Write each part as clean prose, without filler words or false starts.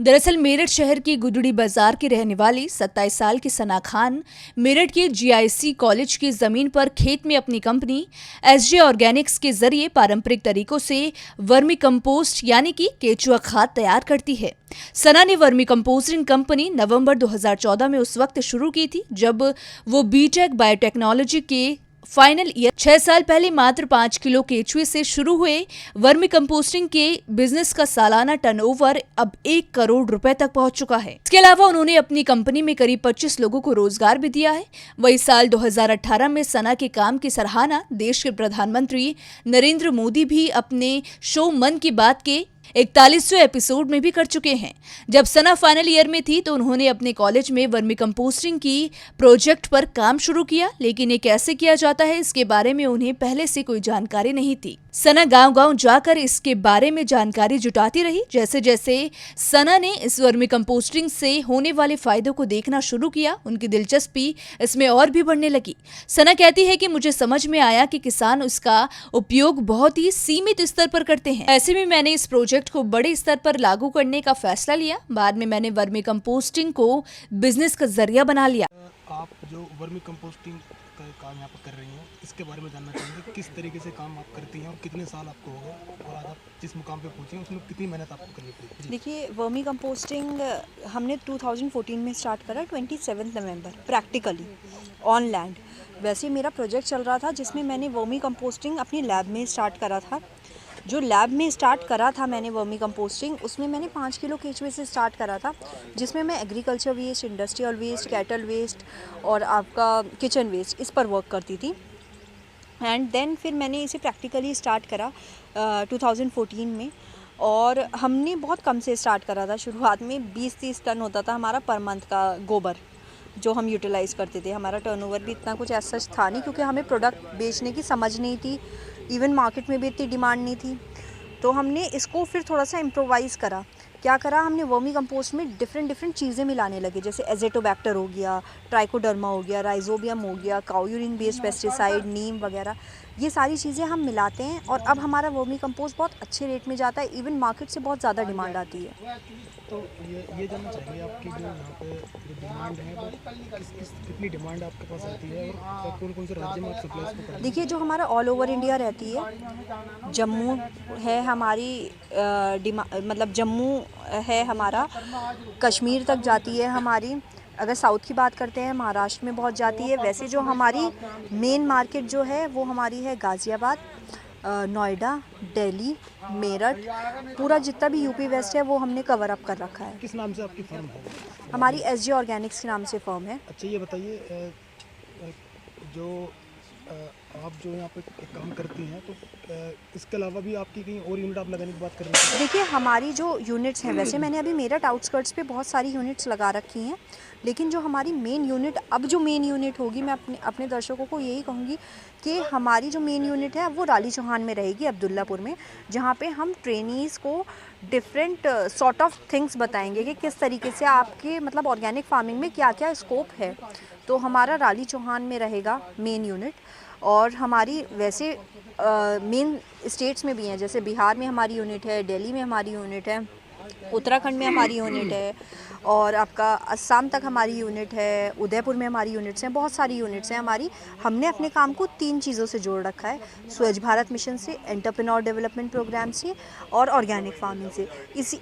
दरअसल मेरठ शहर की गुदड़ी बाजार की रहने वाली 27 साल की सना खान मेरठ के जीआईसी कॉलेज की जमीन पर खेत में अपनी कंपनी एसजे ऑर्गेनिक्स के जरिए पारंपरिक तरीकों से वर्मी कंपोस्ट यानी कि केचुआ खाद तैयार करती है। सना ने वर्मी कंपोस्टिंग कंपनी नवंबर 2014 में उस वक्त शुरू की थी जब वो बीटेक बायोटेक्नोलॉजी के फाइनल ईयर 6 साल पहले मात्र 5 किलो केचुए से शुरू हुए वर्मी कंपोस्टिंग के बिजनेस का सालाना टर्नओवर अब 1 करोड़ रुपए तक पहुंच चुका है। इसके अलावा उन्होंने अपनी कंपनी में करीब 25 लोगों को रोजगार भी दिया है। वही साल 2018 में सना के काम की सराहना देश के प्रधानमंत्री नरेंद्र मोदी भी अपने शो मन की बात के 41वें एपिसोड में भी कर चुके हैं। जब सना फाइनल ईयर में थी तो उन्होंने अपने कॉलेज में वर्मी कंपोस्टिंग की प्रोजेक्ट पर काम शुरू किया, लेकिन ये कैसे किया जाता है इसके बारे में उन्हें पहले से कोई जानकारी नहीं थी। सना गांव-गांव जाकर इसके बारे में जानकारी जुटाती रही। जैसे जैसे सना ने इस वर्मी कंपोस्टिंग से होने वाले फायदों को देखना शुरू किया, उनकी दिलचस्पी इसमें और भी बढ़ने लगी। सना कहती है कि मुझे समझ में आया कि किसान इसका उपयोग बहुत ही सीमित स्तर पर करते हैं। ऐसे में मैंने इस प्रोजेक्ट को बड़े स्तर पर लागू करने का फैसला लिया। बाद में मैंने वर्मी कंपोस्टिंग को बिजनेस का जरिया बना लिया। आप जो वर्मी कंपोस्टिंग का काम यहाँ पर कर रही हैं, इसके बारे में जानना चाहेंगे। किस तरीके से काम आप करती हैं और कितने साल आपको हो गए और आज आप जिस मुकाम पे पहुँची हैं उसमें कितनी मेहनत आपको करनी पड़ी? देखिए, वर्मी कंपोस्टिंग हमने 2014 में स्टार्ट करा 27 नवंबर प्रैक्टिकली ऑन लैंड। वैसे मेरा प्रोजेक्ट चल रहा था जिसमें मैंने वर्मी कंपोस्टिंग अपनी लैब में स्टार्ट करा था। जो लैब में स्टार्ट करा था मैंने वर्मी कंपोस्टिंग, उसमें मैंने 5 किलो केचुए से स्टार्ट करा था, जिसमें मैं agriculture waste, industrial waste, cattle waste और आपका किचन वेस्ट इस पर वर्क करती थी। एंड देन फिर मैंने इसे प्रैक्टिकली स्टार्ट करा 2014 में, और हमने बहुत कम से स्टार्ट करा था। शुरुआत में 20-30 टन होता था हमारा पर मंथ का गोबर जो हम यूटिलाइज़ करते थे। हमारा टर्नओवर भी इतना कुछ ऐसा था नहीं, क्योंकि हमें प्रोडक्ट बेचने की समझ नहीं थी, इवन मार्केट में भी इतनी डिमांड नहीं थी। तो हमने इसको फिर थोड़ा सा इम्प्रोवाइज़ करा। क्या करा हमने, वर्मी कंपोस्ट में डिफरेंट चीज़ें मिलाने लगे, जैसे एजेटोबैक्टर हो गया, ट्राइकोडर्मा हो गया, राइजोबियम हो गया, काऊ यूरिन बेस्ड पेस्टिसाइड, नीम वगैरह, ये सारी चीज़ें हम मिलाते हैं और अब हमारा वर्मी कंपोस्ट बहुत अच्छे रेट में जाता है। इवन मार्केट से बहुत ज़्यादा डिमांड आती है। तो ये जानना चाहेंगे आपकी जो यहाँ पे जो डिमांड है वो कितनी डिमांड आपके पास आती है और कौन कौन से राज्य में आप सप्लाई इसको करते हैं? देखिए, जो हमारा ऑल ओवर इंडिया रहती है, जम्मू है हमारी, मतलब जम्मू है हमारा, कश्मीर तक जाती है हमारी। अगर साउथ की बात करते हैं, महाराष्ट्र में बहुत जाती है। वैसे जो हमारी मेन मार्केट जो है वो हमारी है गाज़ियाबाद, नोएडा, दिल्ली, मेरठ, पूरा जितना भी यूपी वेस्ट है वो हमने कवर अप कर रखा है। किस नाम से आपकी फर्म है? हमारी एसजे ऑर्गेनिक्स के नाम से फर्म है। अच्छा, ये बताइए जो आप जो यहाँ पे काम करती हैं, तो इसके अलावा भी आपकी कहीं और यूनिट आप लगाने की बात कर रही हैं? देखिए, हमारी जो यूनिट्स हैं, वैसे मैंने अभी मेरठ आउटस्कर्ट्स पे बहुत सारी यूनिट्स लगा रखी हैं, लेकिन जो हमारी मेन यूनिट, अब जो मेन यूनिट होगी, मैं अपने दर्शकों को यही कहूँगी कि हमारी जो मेन यूनिट है वो राली चौहान में रहेगी, अब्दुल्लापुर में, जहाँ पे हम ट्रेनीज़ को डिफरेंट सॉर्ट ऑफ थिंग्स बताएंगे कि किस तरीके से आपके मतलब ऑर्गेनिक फार्मिंग में क्या क्या स्कोप है। तो हमारा राली चौहान में रहेगा मेन यूनिट। और हमारी वैसे मेन स्टेट्स में भी हैं, जैसे बिहार में हमारी यूनिट है, दिल्ली में हमारी यूनिट है, उत्तराखंड में हमारी यूनिट है, और आपका असम तक हमारी यूनिट है, उदयपुर में हमारी यूनिट्स हैं, बहुत सारी यूनिट्स हैं हमारी। हमने अपने काम को 3 चीज़ों से जोड़ रखा है, स्वच्छ भारत मिशन से, एंटरप्रेन्योर डेवलपमेंट प्रोग्राम से और ऑर्गेनिक फार्मिंग से।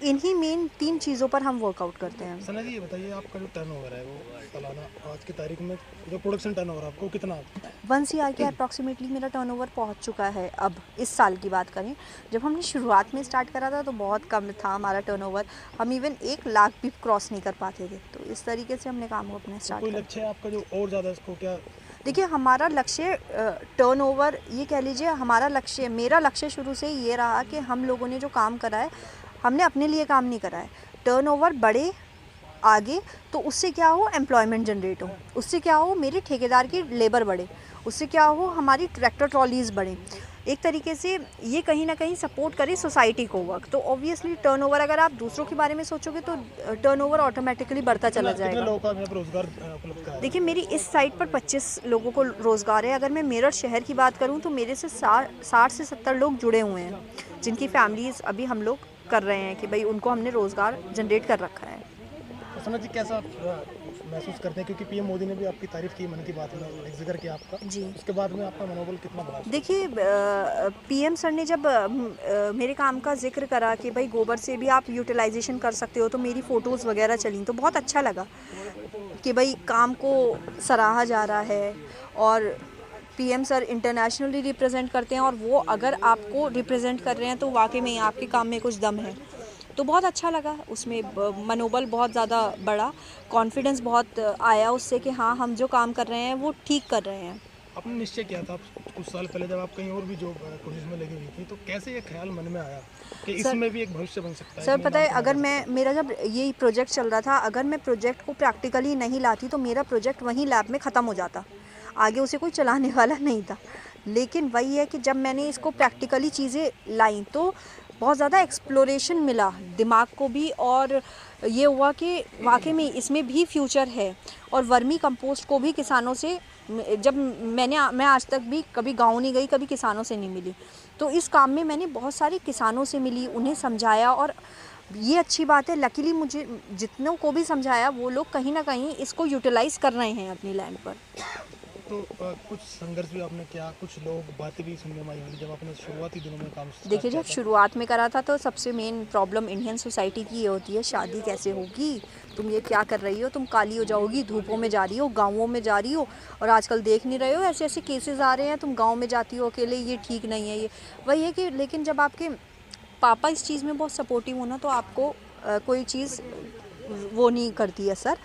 इन्हीं मेन 3 चीज़ों पर हम वर्कआउट करते हैं। सना जी, ये बताइए आपका जो टर्नओवर है वो सालाना आज की तारीख में जो प्रोडक्शन टर्नओवर आपको कितना? 1 CR के अप्रॉक्सीमेटली मेरा टर्नओवर पहुंच चुका है। अब इस साल की बात करें, जब हमने शुरुआत में स्टार्ट करा था तो बहुत कम था हमारा टर्नओवर, हम इवन 1 लाख भी क्रॉस नहीं कर पाते थे। तो इस तरीके से हमने काम को अपने स्टार्ट कोई किया। लक्ष्य है आपका जो और ज़्यादा इसको क्या? देखिए, हमारा लक्ष्य टर्नओवर, ये कह लीजिए हमारा लक्ष्य, मेरा लक्ष्य शुरू से ही ये रहा कि हम लोगों ने जो काम करा है, हमने अपने लिए काम नहीं करा है। टर्नओवर बढ़े आगे, तो उससे क्या हो, एम्प्लॉयमेंट जनरेट हो, उससे क्या हो, मेरे ठेकेदार की लेबर बढ़े, उससे क्या हो, हमारी ट्रैक्टर ट्रॉलीज़ बढ़े। एक तरीके से ये कहीं ना कहीं सपोर्ट करे सोसाइटी को वर्क। तो ऑब्वियसली टर्नओवर, अगर आप दूसरों के बारे में सोचोगे तो टर्नओवर ऑटोमेटिकली बढ़ता चला जाएगा। कितने लोगों का यहाँ पर रोजगार उपलब्ध कराया? देखिए, मेरी इस साइट पर 25 लोगों को रोज़गार है। अगर मैं मेरठ शहर की बात करूं तो मेरे से 60 से 70 लोग जुड़े हुए हैं, जिनकी फैमिलीज़ अभी हम लोग कर रहे हैं कि भाई उनको हमने रोज़गार जनरेट कर रखा है। तो सना जी कैसा आप महसूस करते हैं, क्योंकि पीएम मोदी ने भी आपकी तारीफ की मन की बात में, एक जिक्र किया आपका जी। उसके बाद में आपका मनोबल कितना बढ़ा? देखिए पीएम सर ने जब मेरे काम का जिक्र करा कि भाई गोबर से भी आप यूटिलाइजेशन कर सकते हो, तो मेरी फ़ोटोज़ वगैरह चली तो बहुत अच्छा लगा कि भाई काम को सराहा जा रहा है। और पीएम सर इंटरनेशनली रिप्रेजेंट करते हैं और वो अगर आपको रिप्रेजेंट कर रहे हैं तो वाकई में आपके काम में कुछ दम है। तो बहुत अच्छा लगा, उसमें मनोबल बहुत ज़्यादा बढ़ा, कॉन्फिडेंस बहुत आया उससे कि हाँ हम जो काम कर रहे हैं वो ठीक कर रहे हैं। आपने निश्चय किया था कुछ साल पहले जब आप कहीं और भी जॉब कोशिश में लगी हुई थी, तो कैसे ये ख्याल मन में आया कि इसमें भी एक भविष्य बन सकता है? सर पता है, अगर मेरा जब ये प्रोजेक्ट चल रहा था, अगर मैं प्रोजेक्ट को प्रैक्टिकली नहीं लाती तो मेरा प्रोजेक्ट वहीं लैब में ख़त्म हो जाता, आगे उसे कोई चलाने वाला नहीं था। लेकिन वही है कि जब मैंने इसको प्रैक्टिकली चीज़ें लाई तो बहुत ज़्यादा एक्सप्लोरेशन मिला दिमाग को भी, और ये हुआ कि वाकई में इसमें भी फ्यूचर है। और वर्मी कंपोस्ट को भी किसानों से, जब मैं आज तक भी कभी गांव नहीं गई, कभी किसानों से नहीं मिली, तो इस काम में मैंने बहुत सारे किसानों से मिली, उन्हें समझाया। और ये अच्छी बात है, लकीली मुझे जितनों को भी समझाया वो लोग कहीं ना कहीं इसको यूटिलाइज़ कर रहे हैं अपनी लैंड पर। तो कुछ संघर्ष भी आपने किया, कुछ लोग बातें भी सुनने में आई होंगी जब आपने शुरुआती दिनों में काम स्टार्ट देखिए, किया जब था? शुरुआत में करा था तो सबसे मेन प्रॉब्लम इंडियन सोसाइटी की ये होती है, शादी कैसे होगी, तुम ये क्या कर रही हो, तुम काली हो जाओगी, धूपों में जा रही हो, गाँवों में जा रही हो। और आजकल देख नहीं रहे हो ऐसे ऐसे केसेस आ रहे हैं, तुम गाँव में जाती हो अकेले, ये ठीक नहीं है। ये वही है कि लेकिन जब आपके पापा इस चीज़ में बहुत सपोर्टिव हो ना, तो आपको कोई चीज़ वो नहीं करती है सर।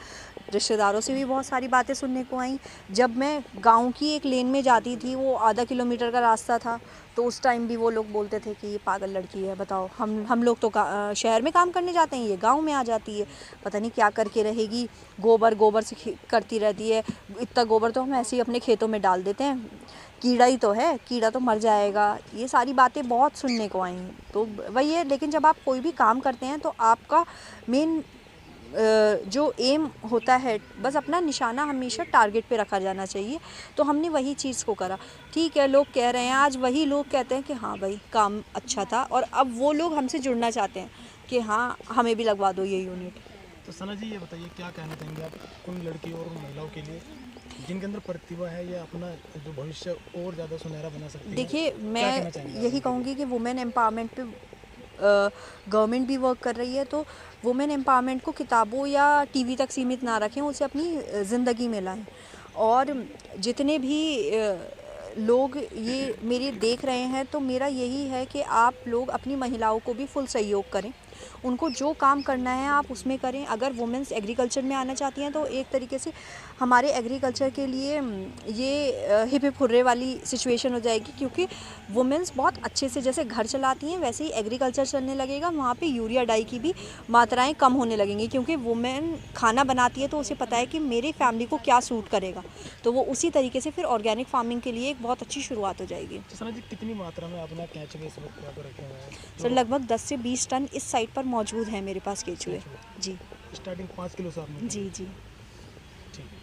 रिश्तेदारों से भी बहुत सारी बातें सुनने को आई। जब मैं गांव की एक लेन में जाती थी, वो आधा किलोमीटर का रास्ता था, तो उस टाइम भी वो लोग बोलते थे कि ये पागल लड़की है, बताओ हम लोग तो शहर में काम करने जाते हैं, ये गांव में आ जाती है, पता नहीं क्या करके रहेगी, गोबर से करती रहती है, इतना गोबर तो हम ऐसे ही अपने खेतों में डाल देते हैं, कीड़ा ही तो है, कीड़ा तो मर जाएगा। ये सारी बातें बहुत सुनने को आई। तो वही है, लेकिन जब आप कोई भी काम करते हैं तो आपका मेन जो एम होता है, बस अपना निशाना हमेशा टारगेट पे रखा जाना चाहिए। तो हमने वही चीज़ को करा। ठीक है, लोग कह रहे हैं, आज वही लोग कहते हैं कि हाँ भाई काम अच्छा था, और अब वो लोग हमसे जुड़ना चाहते हैं कि हाँ हमें भी लगवा दो ये यूनिट। तो सना जी ये बताइए, क्या कहना चाहेंगे आप उन लड़कियों और महिलाओं के लिए जिनके अंदर प्रतिभा है या अपना जो भविष्य और ज़्यादा सुनहरा बना सकती है? देखिए, क्या कहना मैं चाहेंगे यही आप? कहूँगी कि वुमेन एम्पावरमेंट पे गवर्नमेंट भी वर्क कर रही है, तो वुमेन एम्पावरमेंट को किताबों या टीवी तक सीमित ना रखें, उसे अपनी ज़िंदगी में लाएं। और जितने भी लोग ये मेरे देख रहे हैं, तो मेरा यही है कि आप लोग अपनी महिलाओं को भी फुल सहयोग करें, उनको जो काम करना है आप उसमें करें। अगर वुमेन्स एग्रीकल्चर में आना चाहती हैं तो एक तरीके से हमारे एग्रीकल्चर के लिए ये हिप हिप हुर्रे वाली सिचुएशन हो जाएगी, क्योंकि वुमेन्स बहुत अच्छे से जैसे घर चलाती हैं वैसे ही एग्रीकल्चर चलने लगेगा। वहाँ पे यूरिया डाई की भी मात्राएं कम होने लगेंगी, क्योंकि वुमेन खाना बनाती है तो उसे पता है कि मेरे फैमिली को क्या सूट करेगा, तो वो उसी तरीके से फिर ऑर्गेनिक फार्मिंग के लिए एक बहुत अच्छी शुरुआत हो जाएगी। तो सना जी कितनी मात्रा में अपना केंचुए इस वक्त यहाँ पर रखे हुए हैं? सर लगभग 10 से 20 टन इस साइट पर मौजूद है मेरे पास केचुए। जी स्टार्टिंग 5 किलो से आपने? जी जी। ठीक।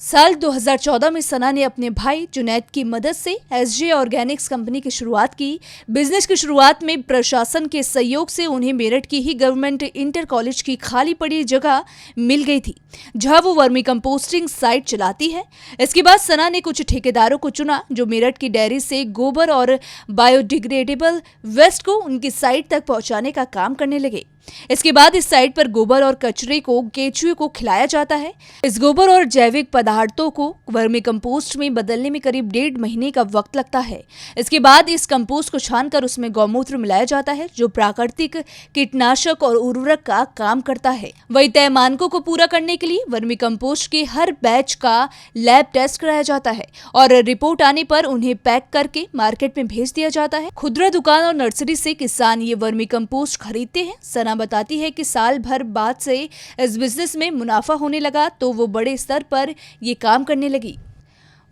साल 2014 में सना ने अपने भाई जुनैद की मदद से एसजे ऑर्गेनिक्स कंपनी की शुरुआत की। बिजनेस की शुरुआत में प्रशासन के सहयोग से उन्हें मेरठ की ही गवर्नमेंट इंटर कॉलेज की खाली पड़ी जगह मिल गई थी, जहां वो वर्मी कंपोस्टिंग साइट चलाती है। इसके बाद सना ने कुछ ठेकेदारों को चुना जो मेरठ की डेयरी से गोबर और बायोडिग्रेडेबल वेस्ट को उनकी साइट तक पहुंचाने का काम करने लगे। इसके बाद इस साइट पर गोबर और कचरे को केचुए को खिलाया जाता है। इस गोबर और जैविक पदार्थों को वर्मी कंपोस्ट में बदलने में करीब 1.5 महीने का वक्त लगता है। इसके बाद इस कंपोस्ट को छानकर उसमें गौमूत्र मिलाया जाता है, जो प्राकृतिक कीटनाशक और उर्वरक का काम करता है। वही तय मानकों को पूरा करने के लिए वर्मी कंपोस्ट के हर बैच का लैब टेस्ट कराया जाता है और रिपोर्ट आने पर उन्हें पैक करके मार्केट में भेज दिया जाता है। खुदरा दुकान और नर्सरी से किसान ये वर्मी कंपोस्ट खरीदते हैं। सना बताती है कि साल भर बाद से इस बिजनेस में मुनाफा होने लगा तो वो बड़े स्तर पर ये काम करने लगी।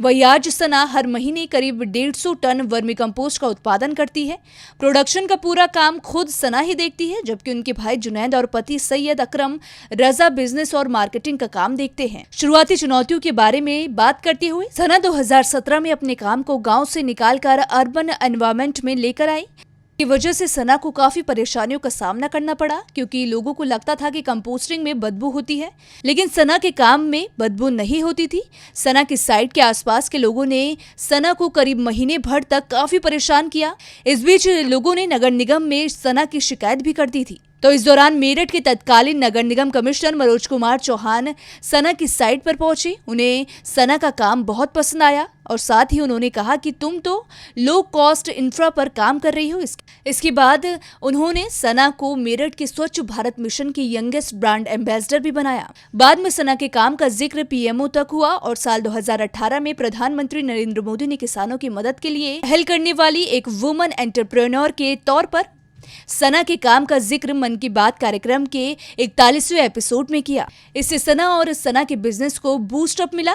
वही आज सना हर महीने करीब 150 टन वर्मी कंपोस्ट का उत्पादन करती है। प्रोडक्शन का पूरा काम खुद सना ही देखती है, जबकि उनके भाई जुनैद और पति सैयद अकरम रजा बिजनेस और मार्केटिंग का काम देखते हैं। शुरुआती चुनौतियों के बारे में बात करते हुए सना 2017 में अपने काम को गांव से निकालकर अर्बन एनवायरनमेंट में लेकर आई। की वजह से सना को काफी परेशानियों का सामना करना पड़ा, क्योंकि लोगों को लगता था कि कंपोस्टिंग में बदबू होती है, लेकिन सना के काम में बदबू नहीं होती थी। सना की साइट के आसपास के लोगों ने सना को करीब महीने भर तक काफी परेशान किया। इस बीच लोगों ने नगर निगम में सना की शिकायत भी कर दी थी। तो इस दौरान मेरठ के तत्कालीन नगर निगम कमिश्नर मनोज कुमार चौहान सना की साइट पर पहुंचे। उन्हें सना का काम बहुत पसंद आया और साथ ही उन्होंने कहा कि तुम तो लो कॉस्ट इंफ्रा पर काम कर रही हो। इसके बाद उन्होंने सना को मेरठ के स्वच्छ भारत मिशन की यंगेस्ट ब्रांड एम्बेसडर भी बनाया। बाद में सना के काम का जिक्र पीएमओ तक हुआ और साल 2018 में प्रधानमंत्री नरेंद्र मोदी ने किसानों की मदद के लिए पहल करने वाली एक वुमन एंटरप्रेन्योर के तौर पर सना के काम का जिक्र मन की बात कार्यक्रम के 41वें एपिसोड में किया। इससे सना और सना के बिजनेस को बूस्ट अप मिला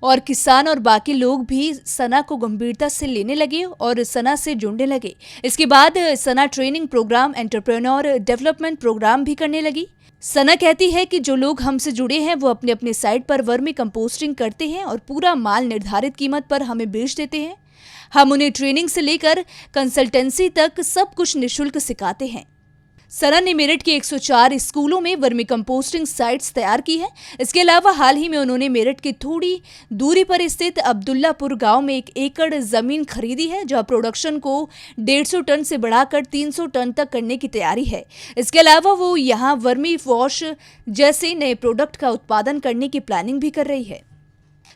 और किसान और बाकी लोग भी सना को गंभीरता से लेने लगे और सना से जुड़ने लगे। इसके बाद Sana training programme, entrepreneur development programme भी करने लगी। सना कहती है कि जो लोग हमसे जुड़े हैं वो अपने अपने साइट पर वर्मी कंपोस्टिंग करते हैं और पूरा माल निर्धारित कीमत पर हमें बेच देते हैं। हम उन्हें ट्रेनिंग से लेकर कंसल्टेंसी तक सब कुछ निःशुल्क सिखाते हैं। सना ने मेरठ के 104 स्कूलों में वर्मी कंपोस्टिंग साइट्स तैयार की है। इसके अलावा हाल ही में उन्होंने मेरठ के थोड़ी दूरी पर स्थित अब्दुल्लापुर गांव में 1 एकड़ जमीन खरीदी है, जहां प्रोडक्शन को 150 टन से बढ़ाकर 300 टन तक करने की तैयारी है। इसके अलावा वो यहां वर्मी वॉश जैसे नए प्रोडक्ट का उत्पादन करने की प्लानिंग भी कर रही है।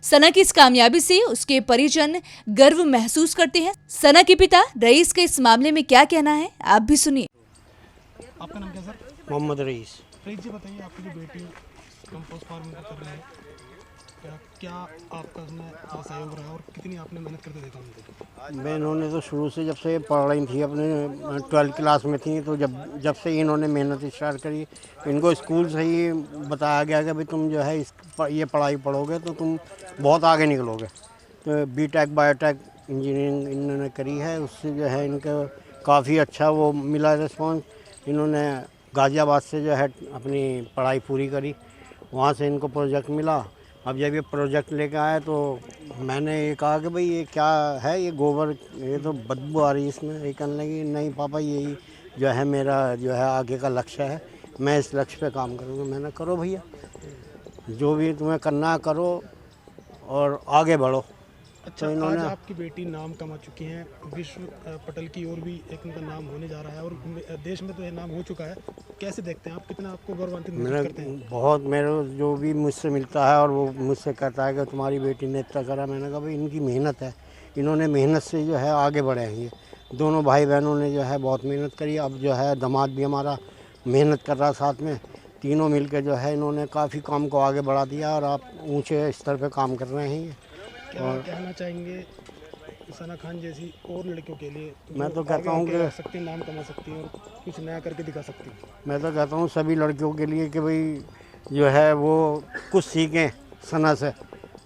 सना की इस कामयाबी से उसके परिजन गर्व महसूस करते हैं। सना के पिता रईस का इस मामले में क्या कहना है, आप भी सुनिए। आपका नाम क्या सर? मोहम्मद रईस। रईस जी, बताइए आपकी जो बेटी कंपोस्ट फार्मिंग कर रही है, क्या आपका उसमें सहयोग रहा और कितनी आपने मेहनत करते देखा उनको? मैं इन्होंने तो शुरू से जब से पढ़ रही थी, अपने 12th क्लास में थी, तो जब से इन्होंने मेहनत स्टार्ट करी, इनको स्कूल से ही बताया गया कि भाई तुम जो है ये पढ़ाई पढ़ोगे तो तुम बहुत आगे निकलोगे। तो बीटेक बायोटेक इंजीनियरिंग इन्होंने करी है, उससे जो है इनका काफ़ी अच्छा वो मिला रिस्पॉन्स। इन्होंने गाज़ियाबाद से जो है अपनी पढ़ाई पूरी करी, वहाँ से इनको प्रोजेक्ट मिला। अब जब ये प्रोजेक्ट लेकर आए तो मैंने ये कहा कि भाई ये क्या है, ये गोबर, ये तो बदबू आ रही है इसमें। ये कहने लगी नहीं पापा, यही जो है मेरा जो है आगे का लक्ष्य है, मैं इस लक्ष्य पे काम करूँगा। मैंने करो भैया, जो भी तुम्हें करना है करो और आगे बढ़ो। अच्छा, तो आज आपकी बेटी नाम कमा चुकी हैं, विश्व पटल की ओर भी एक उनका नाम होने जा रहा है और देश में तो ये नाम हो चुका है। कैसे देखते हैं आप, कितना आपको गौरवान्वित महसूस करते हैं? बहुत, मेरे जो भी मुझसे मिलता है और वो मुझसे कहता है कि तुम्हारी बेटी ने इतना करा, मैंने कहा भाई इनकी मेहनत है, इन्होंने मेहनत से जो है आगे बढ़े हैं। ये दोनों भाई बहनों ने जो है बहुत मेहनत करी। अब जो है दामाद भी हमारा मेहनत कर रहा साथ में, तीनों मिल के जो है इन्होंने काफ़ी काम को आगे बढ़ा दिया और आप ऊँचे स्तर पर काम कर रहे हैं। क्या कहना चाहेंगे सना खान जैसी और लड़कियों के लिए? मैं तो कहता हूँ कि सकती, नाम कमा सकती हैं और कुछ नया करके दिखा सकती हैं। मैं तो कहता हूँ सभी लड़कियों के लिए कि भाई जो है वो कुछ सीखें सना से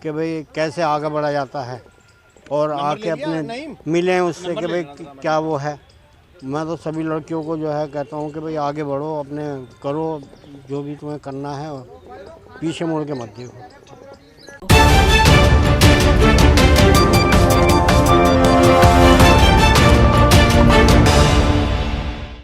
कि भाई कैसे आगे बढ़ा जाता है और आके अपने मिलें उससे कि भाई क्या वो है। मैं तो सभी लड़कियों को जो है कहता हूँ कि भाई आगे बढ़ो, अपने करो जो भी तुम्हें करना है, पीछे मुड़ के मत देखो।